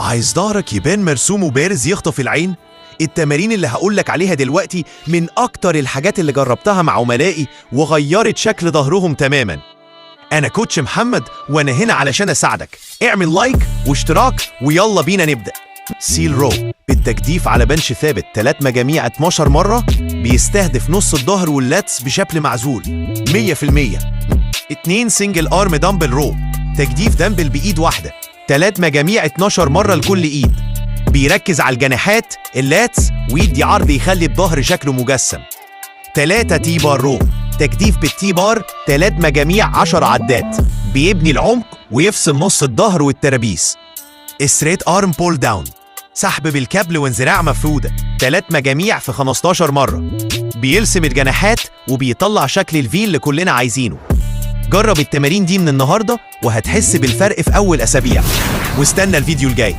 عايز ظهرك يبان مرسوم وبارز يخطف العين؟ التمارين اللي هقولك عليها دلوقتي من أكتر الحاجات اللي جربتها مع عملائي وغيرت شكل ظهرهم تماما. أنا كوتش محمد وأنا هنا علشان أساعدك. اعمل لايك واشتراك ويلا بينا نبدأ. سيل رو بالتجديف على بنش ثابت 3 مجاميع 12 مرة، بيستهدف نص الظهر واللاتس بشكل معزول 100%. 2 سنجل ارم دمبل رو، تجديف دمبل بإيد واحدة 3 مجاميع 12 مرة لكل إيد، بيركز على الجناحات اللاتس ويدي عرض يخلي الظهر شكله مجسم. 3 تي بار رو، تجديف بالتي بار 3 مجاميع 10 عدات، بيبني العمق ويفصل نص الظهر والترابيس. ستريت ارم بول داون، سحب بالكابل وانزراع مفرودة 3 مجاميع في 15 مرة، بيرسم الجناحات وبيطلع شكل الفيل اللي كلنا عايزينه. جرب التمارين دي من النهاردة وهتحس بالفرق في أول أسابيع، واستنى الفيديو الجاي.